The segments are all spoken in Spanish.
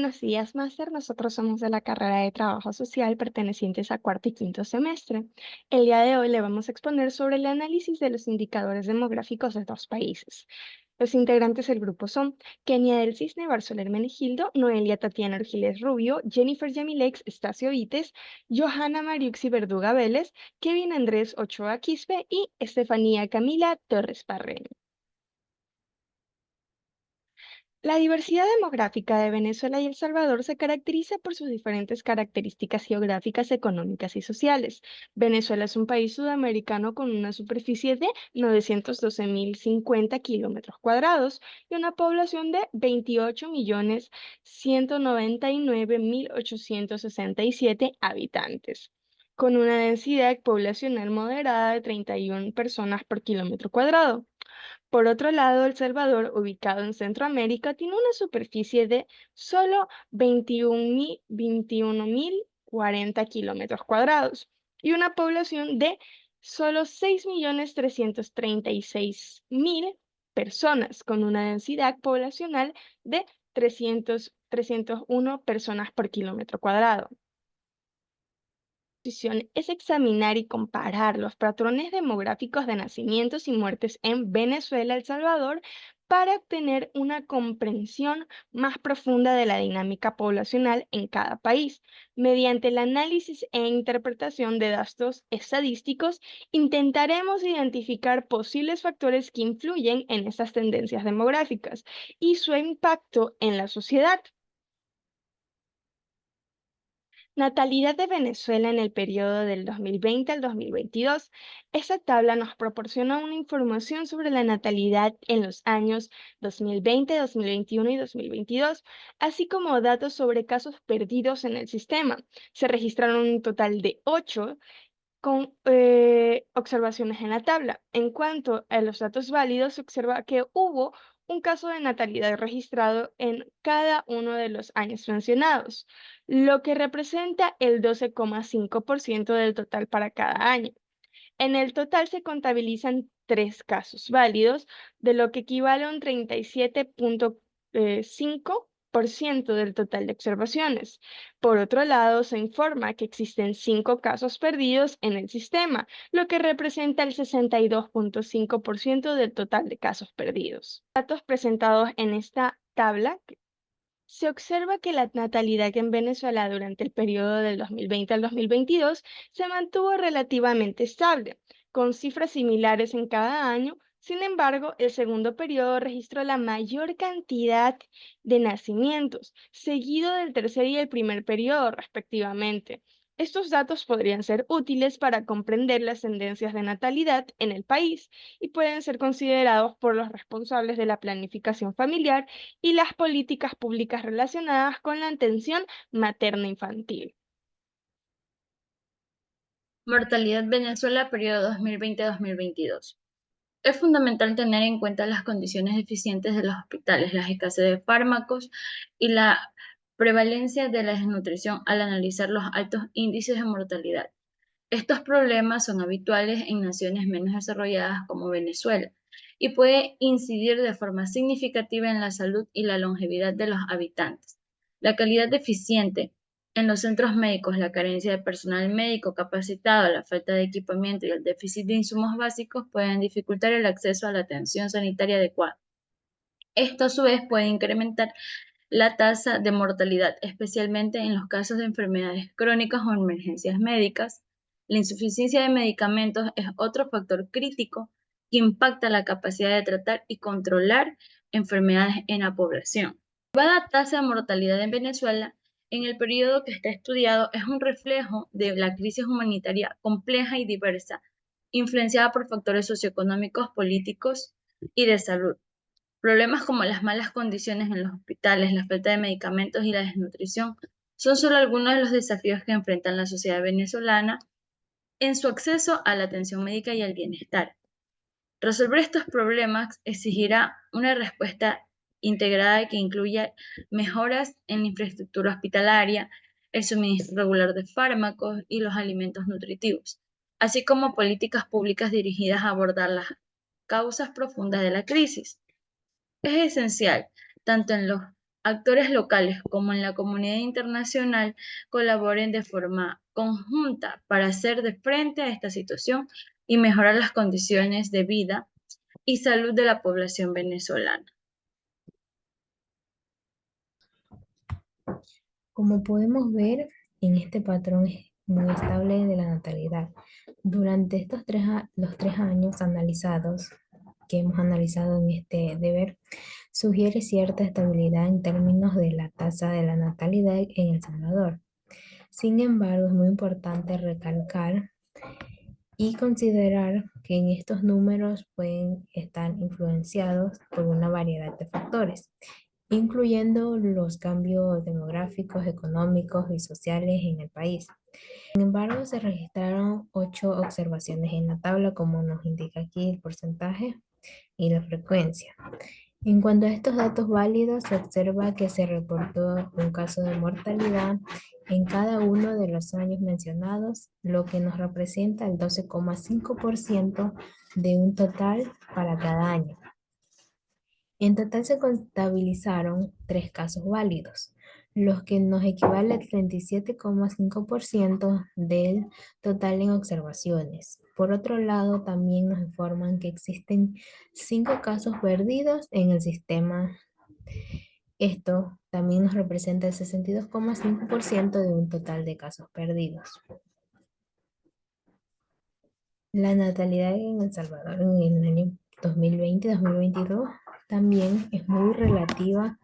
Buenos días, Máster. Nosotros somos de la carrera de Trabajo Social pertenecientes a cuarto y quinto semestre. El día de hoy le vamos a exponer sobre el análisis de los indicadores demográficos de dos países. Los integrantes del grupo son Kenia del Cisne, Barzola Hermenegildo, Noelia Tatiana Argiles Rubio, Jennifer Yamilex Estacio Vites, Johanna Mariuxi Verduga Vélez, Kevin Andrés Ochoa Quispe y Estefanía Camila Torres Parreño. La diversidad demográfica de Venezuela y El Salvador se caracteriza por sus diferentes características geográficas, económicas y sociales. Venezuela es un país sudamericano con una superficie de 912.050 kilómetros cuadrados y una población de 28.199.867 habitantes, con una densidad poblacional moderada de 31 personas por kilómetro cuadrado. Por otro lado, El Salvador, ubicado en Centroamérica, tiene una superficie de solo 21.040 kilómetros cuadrados y una población de solo 6.336.000 personas, con una densidad poblacional de 301 personas por kilómetro cuadrado. Posición es examinar y comparar los patrones demográficos de nacimientos y muertes en Venezuela, El Salvador, para obtener una comprensión más profunda de la dinámica poblacional en cada país. Mediante el análisis e interpretación de datos estadísticos, intentaremos identificar posibles factores que influyen en estas tendencias demográficas y su impacto en la sociedad. Natalidad de Venezuela en el periodo del 2020 al 2022. Esta tabla nos proporciona una información sobre la natalidad en los años 2020, 2021 y 2022, así como datos sobre casos perdidos en el sistema. Se registraron un total de 8 con observaciones en la tabla. En cuanto a los datos válidos, se observa que hubo un caso de natalidad registrado en cada uno de los años mencionados, lo que representa el 12,5% del total para cada año. En el total se contabilizan 3 casos válidos, de lo que equivale a un 37,5% del total de observaciones. Por otro lado, se informa que existen 5 casos perdidos en el sistema, lo que representa el 62,5% del total de casos perdidos. Datos presentados en esta tabla. Se observa que la natalidad en Venezuela durante el periodo del 2020 al 2022 se mantuvo relativamente estable, con cifras similares en cada año. Sin embargo, el segundo periodo registró la mayor cantidad de nacimientos, seguido del tercer y el primer periodo, respectivamente. Estos datos podrían ser útiles para comprender las tendencias de natalidad en el país y pueden ser considerados por los responsables de la planificación familiar y las políticas públicas relacionadas con la atención materno-infantil. Mortalidad Venezuela, periodo 2020-2022. Es fundamental tener en cuenta las condiciones deficientes de los hospitales, la escasez de fármacos y la prevalencia de la desnutrición al analizar los altos índices de mortalidad. Estos problemas son habituales en naciones menos desarrolladas como Venezuela y puede incidir de forma significativa en la salud y la longevidad de los habitantes. La calidad deficiente en los centros médicos, la carencia de personal médico capacitado, la falta de equipamiento y el déficit de insumos básicos pueden dificultar el acceso a la atención sanitaria adecuada. Esto a su vez puede incrementar la tasa de mortalidad, especialmente en los casos de enfermedades crónicas o emergencias médicas. La insuficiencia de medicamentos es otro factor crítico que impacta la capacidad de tratar y controlar enfermedades en la población. La elevada tasa de mortalidad en Venezuela en el periodo que está estudiado es un reflejo de la crisis humanitaria compleja y diversa, influenciada por factores socioeconómicos, políticos y de salud. Problemas como las malas condiciones en los hospitales, la falta de medicamentos y la desnutrición son solo algunos de los desafíos que enfrenta la sociedad venezolana en su acceso a la atención médica y al bienestar. Resolver estos problemas exigirá una respuesta integrada que incluya mejoras en la infraestructura hospitalaria, el suministro regular de fármacos y los alimentos nutritivos, así como políticas públicas dirigidas a abordar las causas profundas de la crisis. Es esencial, tanto en los actores locales como en la comunidad internacional colaboren de forma conjunta para hacer de frente a esta situación y mejorar las condiciones de vida y salud de la población venezolana. Como podemos ver en este patrón muy estable de la natalidad, durante los 3 años analizados, que hemos analizado en este deber, sugiere cierta estabilidad en términos de la tasa de la natalidad en El Salvador. Sin embargo, es muy importante recalcar y considerar que en estos números pueden estar influenciados por una variedad de factores, incluyendo los cambios demográficos, económicos y sociales en el país. Sin embargo, se registraron 8 observaciones en la tabla, como nos indica aquí el porcentaje y la frecuencia. En cuanto a estos datos válidos, se observa que se reportó un caso de mortalidad en cada uno de los años mencionados, lo que nos representa el 12,5% de un total para cada año. En total se contabilizaron 3 casos válidos, los que nos equivale al 37,5% del total en observaciones. Por otro lado, también nos informan que existen 5 casos perdidos en el sistema. Esto también nos representa el 62,5% de un total de casos perdidos. La natalidad en El Salvador en el año 2020-2022 también es muy relativa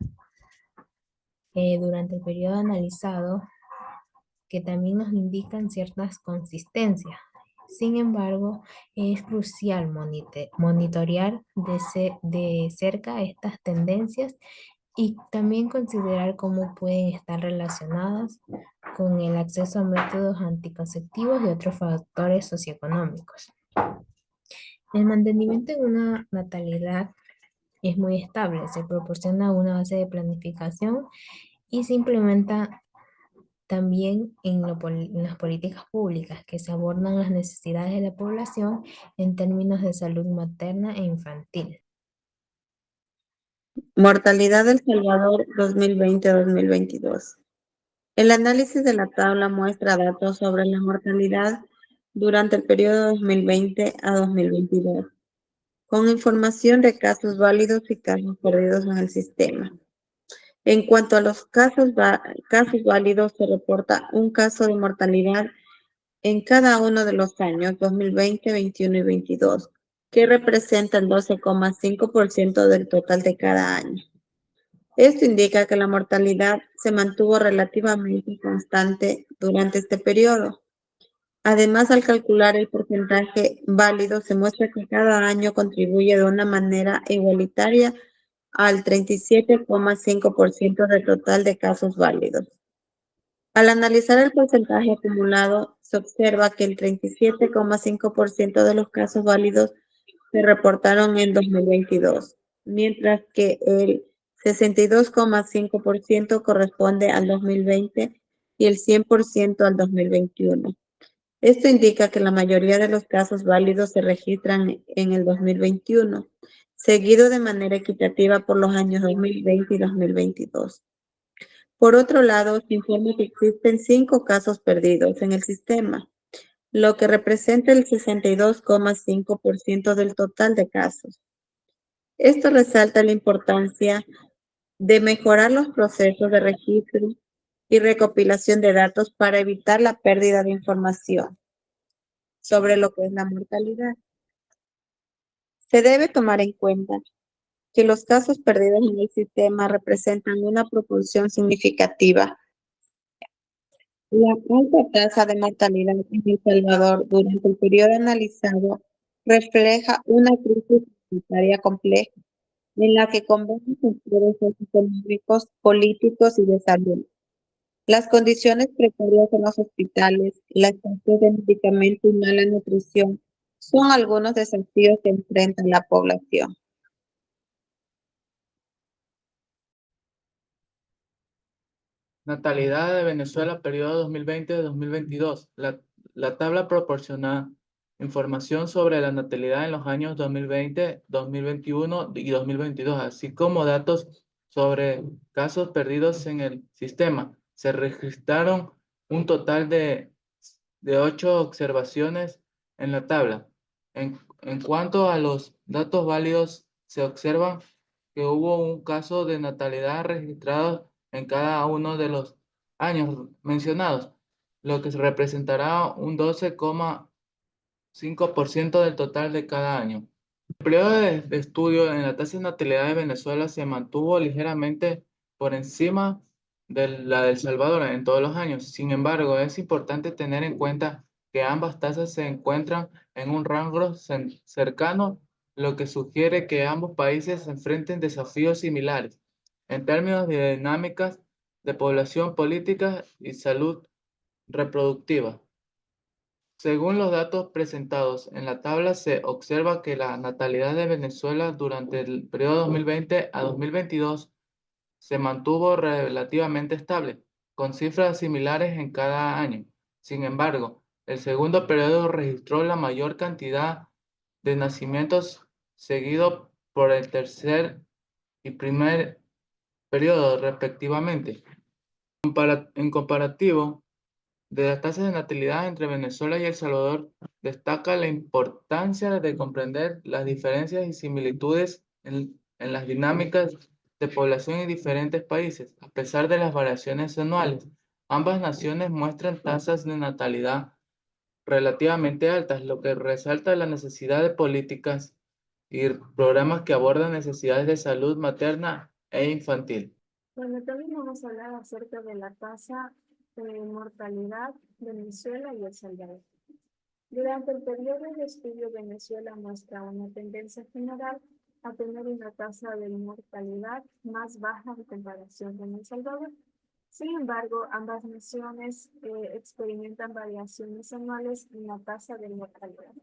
durante el periodo analizado, que también nos indican ciertas consistencias. Sin embargo, es crucial monitorear de cerca estas tendencias y también considerar cómo pueden estar relacionadas con el acceso a métodos anticonceptivos y otros factores socioeconómicos. El mantenimiento en una natalidad es muy estable, se proporciona una base de planificación y se implementa también en las políticas públicas que se abordan las necesidades de la población en términos de salud materna e infantil. Mortalidad del Salvador 2020-2022. El análisis de la tabla muestra datos sobre la mortalidad durante el periodo 2020 a 2022, con información de casos válidos y casos perdidos en el sistema. En cuanto a los casos válidos, se reporta un caso de mortalidad en cada uno de los años 2020, 21 y 22, que representa el 12,5% del total de cada año. Esto indica que la mortalidad se mantuvo relativamente constante durante este periodo. Además, al calcular el porcentaje válido, se muestra que cada año contribuye de una manera igualitaria al 37,5% del total de casos válidos. Al analizar el porcentaje acumulado, se observa que el 37,5% de los casos válidos se reportaron en 2022, mientras que el 62,5% corresponde al 2020 y el 100% al 2021. Esto indica que la mayoría de los casos válidos se registran en el 2021, seguido de manera equitativa por los años 2020 y 2022. Por otro lado, se informa que existen 5 casos perdidos en el sistema, lo que representa el 62,5% del total de casos. Esto resalta la importancia de mejorar los procesos de registro y recopilación de datos para evitar la pérdida de información sobre lo que es la mortalidad. Se debe tomar en cuenta que los casos perdidos en el sistema representan una proporción significativa. La alta tasa de mortalidad en El Salvador durante el periodo analizado refleja una crisis sanitaria compleja en la que convergen factores socioeconómicos, políticos y de salud. Las condiciones precarias en los hospitales, la escasez de medicamentos y mala nutrición son algunos desafíos que enfrenta la población. Natalidad de Venezuela, periodo 2020-2022. La tabla proporciona información sobre la natalidad en los años 2020, 2021 y 2022, así como datos sobre casos perdidos en el sistema. Se registraron un total de 8 observaciones en la tabla. En cuanto a los datos válidos, se observa que hubo un caso de natalidad registrado en cada uno de los años mencionados, lo que representará un 12,5% del total de cada año. El periodo de estudio en la tasa de natalidad de Venezuela se mantuvo ligeramente por encima de la de El Salvador en todos los años. Sin embargo, es importante tener en cuenta que ambas tasas se encuentran en un rango cercano, lo que sugiere que ambos países enfrenten desafíos similares en términos de dinámicas de población, política y salud reproductiva. Según los datos presentados en la tabla, se observa que la natalidad de Venezuela durante el periodo 2020 a 2022 se mantuvo relativamente estable, con cifras similares en cada año. Sin embargo, el segundo periodo registró la mayor cantidad de nacimientos, seguido por el tercer y primer periodo, respectivamente. En comparativo de las tasas de natalidad entre Venezuela y El Salvador, destaca la importancia de comprender las diferencias y similitudes en las dinámicas de población en diferentes países. A pesar de las variaciones anuales, ambas naciones muestran tasas de natalidad relativamente altas, lo que resalta la necesidad de políticas y programas que abordan necesidades de salud materna e infantil. Bueno, también vamos a hablar acerca de la tasa de mortalidad de Venezuela y El Salvador. Durante el periodo de estudio, Venezuela muestra una tendencia general a tener una tasa de mortalidad más baja en comparación con El Salvador. Sin embargo, ambas naciones experimentan variaciones anuales en la tasa de mortalidad.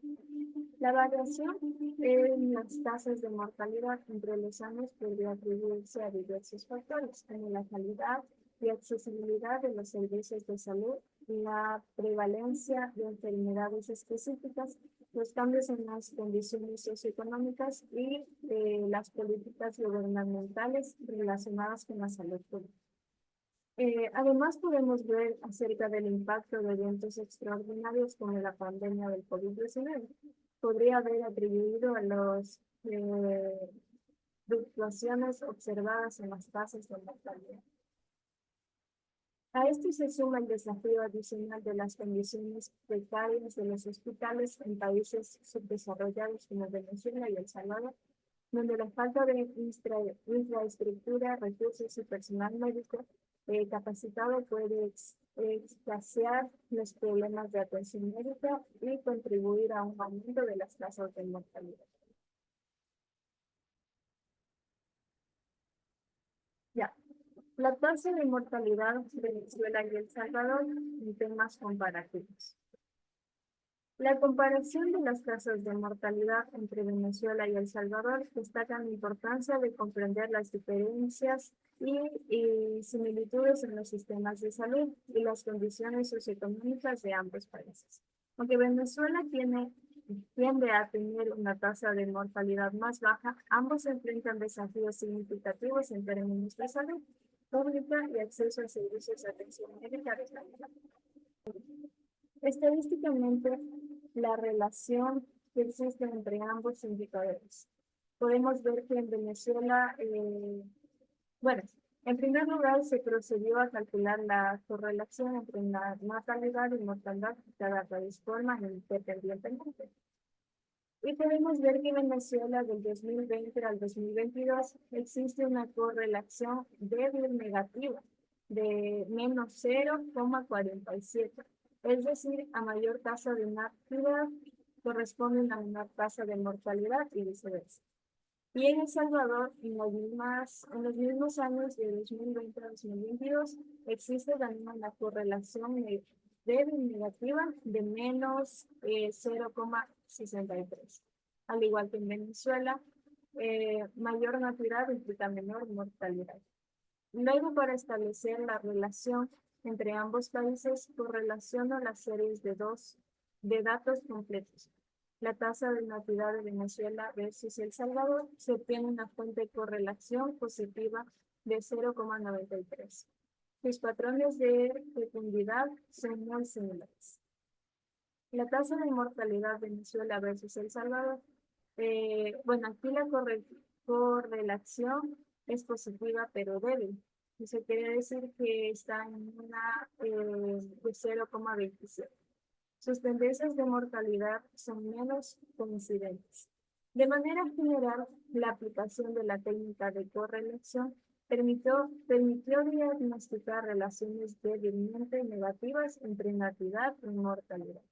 La variación en las tasas de mortalidad entre los años podría atribuirse a diversos factores, como la calidad y accesibilidad de los servicios de salud, la prevalencia de enfermedades específicas, los cambios en las condiciones socioeconómicas y las políticas gubernamentales relacionadas con la salud pública. Además, podemos ver acerca del impacto de eventos extraordinarios como la pandemia del COVID-19. Podría haber atribuido a las fluctuaciones observadas en las tasas de mortalidad. A esto se suma el desafío adicional de las condiciones precarias de los hospitales en países subdesarrollados como Venezuela y El Salvador, donde la falta de infraestructura, recursos y personal médico capacitado puede escasear los problemas de atención médica y contribuir a un aumento de las tasas de mortalidad. Ya. La tasa de mortalidad de Venezuela y El Salvador en temas comparativos. La comparación de las tasas de mortalidad entre Venezuela y El Salvador destaca la importancia de comprender las diferencias y similitudes en los sistemas de salud y las condiciones socioeconómicas de ambos países. Aunque Venezuela tiende a tener una tasa de mortalidad más baja, ambos enfrentan desafíos significativos en términos de salud pública y acceso a servicios de atención médica de calidad. Estadísticamente, la relación que existe entre ambos indicadores. Podemos ver que en Venezuela, en primer lugar, se procedió a calcular la correlación entre la natalidad y mortalidad de cada país forma independientemente. Y podemos ver que en Venezuela del 2020 al 2022 existe una correlación débil negativa de menos 0,47. Es decir, a mayor tasa de natalidad corresponde a menor tasa de mortalidad y viceversa. Y en El Salvador, en los mismos años de 2020 a 2022, existe también una correlación débil negativa de menos 0,63. Al igual que en Venezuela, mayor natalidad implica menor mortalidad. Luego, para establecer la relación entre ambos países, correlaciono las series de datos completos. La tasa de natalidad de Venezuela versus El Salvador se obtiene una fuente de correlación positiva de 0,93. Sus patrones de fecundidad son muy similares. La tasa de mortalidad de Venezuela versus El Salvador. Bueno, aquí la correlación es positiva pero débil. Eso quiere decir que está en una de 0,27. Sus tendencias de mortalidad son menos coincidentes. De manera general, la aplicación de la técnica de correlación permitió diagnosticar relaciones débilmente negativas entre natalidad y mortalidad.